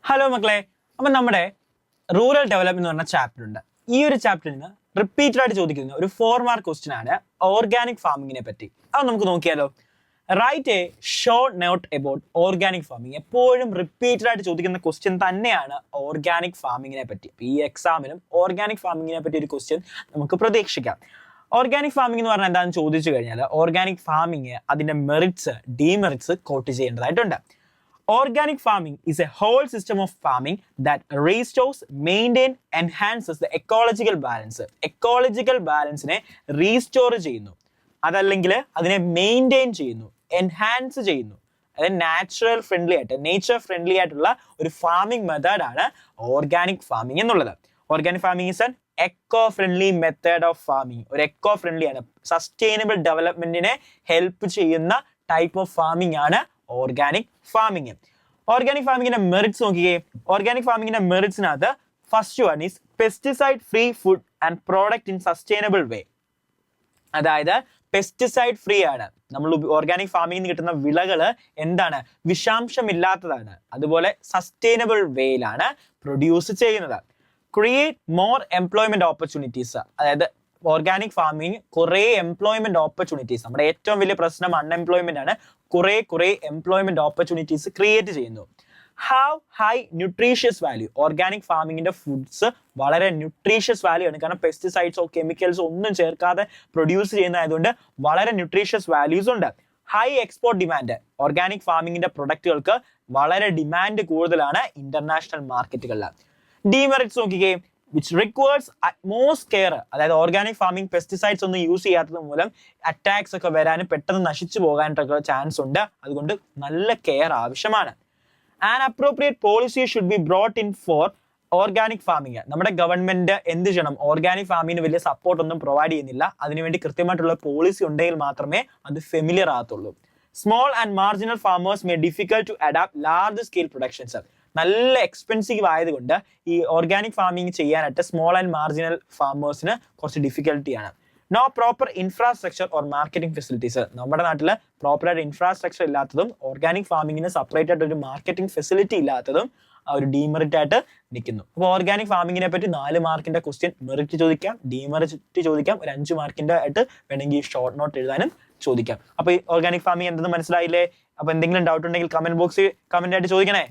Hello മക്കളെ, അപ്പം നമ്മുടെ റൂറൽ ഡെവലപ്മെന്റ് എന്ന് പറഞ്ഞ ചാപ്റ്റർ ഉണ്ട്. ഈ ഒരു ചാപ്റ്ററിൽ നിന്ന് റിപ്പീറ്റഡ് ആയിട്ട് ചോദിക്കുന്ന ഒരു 4 മാർക്ക് ക്വസ്റ്റ്യൻ ആണ് ഓർഗാനിക് ഫാമിങ്ങിനെ പറ്റി. അത് നമുക്ക് നോക്കിയാലോ. Write a short note about organic farming. എപ്പോഴും റിപ്പീറ്റഡ് ആയിട്ട് ചോദിക്കുന്ന ക്വസ്റ്റ്യൻ തന്നെയാണ് ഓർഗാനിക് ഫാമിങ്ങിനെ പറ്റി. ഈ എക്സാമിനും ഓർഗാനിക് ഫാമിങ്ങിനെ പറ്റി ഒരു ക്വസ്റ്റ്യൻ നമുക്ക് പ്രതീക്ഷിക്കാം. ഓർഗാനിക് ഫാമിംഗ് എന്ന് പറഞ്ഞാൽ എന്താണെന്ന് ചോദിച്ചു കഴിഞ്ഞാൽ ഓർഗാനിക് ഫാമിങ് അതിന്റെ മെറിറ്റ്സ് ഡീമെറിറ്റ്സ് കോട്ട് ചെയ്യേണ്ടതായിട്ടുണ്ട്. Organic farming is a whole system of farming that restores, maintain, enhances the ecological balance. Ecological balance ne restore ചെയ്യുന്നു, അതല്ലെങ്കിൽ അതിനെ മെയിൻറ്റെയിൻ ചെയ്യുന്നു, എൻഹാൻസ് ചെയ്യുന്നു. അതായത് നാച്ചുറൽ ഫ്രണ്ട്ലി ആയിട്ട് നേച്ചർ ഫ്രണ്ട്ലി ആയിട്ടുള്ള ഒരു ഫാമിംഗ് മെത്തേഡാണ് ഓർഗാനിക് ഫാമിംഗ് എന്നുള്ളത്. Organic farming is an eco friendly method of farming. ഒരു എക്കോ ഫ്രണ്ട്ലി ആണ്, സസ്റ്റൈനബിൾ ഡെവലപ്മെന്റിനെ ഹെൽപ്പ് ചെയ്യുന്ന ടൈപ്പ് ഓഫ് ഫാമിംഗ് ആണ് ഓർഗാനിക് ഫാമിംഗ്. ഓർഗാനിക് ഫാമിങ്ങിന്റെ മെറിറ്റ്സ് നോക്കിയേ. ഓർഗാനിക് ഫാമിങ്ങിന്റെ മെറിറ്റ്സിനകത്ത് first one is pesticide free food and product in sustainable way. അതായത് പെസ്റ്റിസൈഡ് ഫ്രീ ആണ്. നമ്മൾ ഓർഗാനിക് ഫാമിങ്ങിൽ നിന്ന് കിട്ടുന്ന വിളകള് എന്താണ്, വിഷാംശമില്ലാത്തതാണ്, അതുപോലെ സസ്റ്റൈനബിൾ വേയിലാണ് പ്രൊഡ്യൂസ് ചെയ്യുന്നത്. Create more employment opportunities. അതായത് ഓർഗാനിക് ഫാമിംഗ് കുറെ എംപ്ലോയ്മെന്റ് ഓപ്പർച്യൂണിറ്റീസ്, നമ്മുടെ ഏറ്റവും വലിയ പ്രശ്നം അൺഎംപ്ലോയ്മെന്റ് ആണ്, കുറെ എംപ്ലോയ്മെന്റ് ഓപ്പർച്യൂണിറ്റീസ് ക്രിയേറ്റ് ചെയ്യുന്നു. Have high nutritious value. ഓർഗാനിക് ഫാമിങ്ങിന്റെ ഫുഡ്സ് വളരെ ന്യൂട്രീഷ്യസ് വാല്യൂ ആണ്. കാരണം പെസ്റ്റിസൈഡ്സോ കെമിക്കൽസോ ഒന്നും ചേർക്കാതെ പ്രൊഡ്യൂസ് ചെയ്യുന്നതായതുകൊണ്ട് വളരെ ന്യൂട്രീഷ്യസ് വാല്യൂസ് ഉണ്ട്. High export demand. ഓർഗാനിക് ഫാമിങ്ങിന്റെ പ്രൊഡക്റ്റുകൾക്ക് വളരെ ഡിമാൻഡ് കൂടുതലാണ് ഇന്റർനാഷണൽ മാർക്കറ്റുകളിൽ. ഡീമെറിറ്റ്സ് നോക്കിക്കേ. Which requires utmost care. അതായത് ഓർഗാനിക് ഫാമിംഗ് പെസ്റ്റിസൈഡ്സ് ഒന്നും യൂസ് ചെയ്യാത്തത് മൂലം അറ്റാക്സ് ഒക്കെ വരാനും പെട്ടെന്ന് നശിച്ചു പോകാനായിട്ടൊക്കെ ചാൻസ് ഉണ്ട്. അതുകൊണ്ട് നല്ല കെയർ ആവശ്യമാണ്. And appropriate policy should be brought in for organic farming. നമ്മുടെ ഗവൺമെന്റ് എന്ത് ചെയ്യണം, ഓർഗാനിക് ഫാമിങ്ങിന് വലിയ സപ്പോർട്ട് ഒന്നും പ്രൊവൈഡ് ചെയ്യുന്നില്ല. അതിനുവേണ്ടി കൃത്യമായിട്ടുള്ള പോളിസി ഉണ്ടെങ്കിൽ മാത്രമേ അത് ഫെമിലിയർ ആകത്തുള്ളൂ. Small and marginal farmers may difficult to adapt large scale productions. നല്ല എക്സ്പെൻസീവ് ആയതുകൊണ്ട് ഈ ഓർഗാനിക് ഫാമിംഗ് ചെയ്യാനായിട്ട് സ്മോൾ ആൻഡ് മാർജിനൽ ഫാമേഴ്സിന് കുറച്ച് ഡിഫിക്കൽട്ടിയാണ്. No proper infrastructure or marketing facilities. നമ്മുടെ നാട്ടിൽ പ്രോപ്പറായിട്ട് ഇൻഫ്രാസ്ട്രക്ചർ ഇല്ലാത്തതും ഓർഗാനിക് ഫാമിങ്ങിന് സെപ്പറേറ്റ് ആയിട്ട് ഒരു മാർക്കറ്റിംഗ് ഫെസിലിറ്റി ഇല്ലാത്തതും ഒരു ഡീമെറിറ്റ് ആയിട്ട് നിൽക്കുന്നു. അപ്പോൾ ഓർഗാനിക് ഫാമിങ്ങിനെ പറ്റി 4 മാർക്കിന്റെ ക്വസ്റ്റ്യൻ മെറിറ്റ് ചോദിക്കാം, ഡീമെറിറ്റ് ചോദിക്കാം, ഒരു 5 മാർക്കിന്റെ ആയിട്ട് വേണമെങ്കിൽ ഷോർട്ട് നോട്ട് എഴുതാനും ചോദിക്കാം. അപ്പോൾ ഈ ഓർഗാനിക് ഫാമിംഗ് എന്തെന്ന് മനസ്സിലായില്ലേ? അപ്പോൾ എന്തെങ്കിലും ഡൗട്ട് ഉണ്ടെങ്കിൽ കമന്റ് ബോക്സിൽ കമന്റ് ആയിട്ട് ചോദിക്കണേ.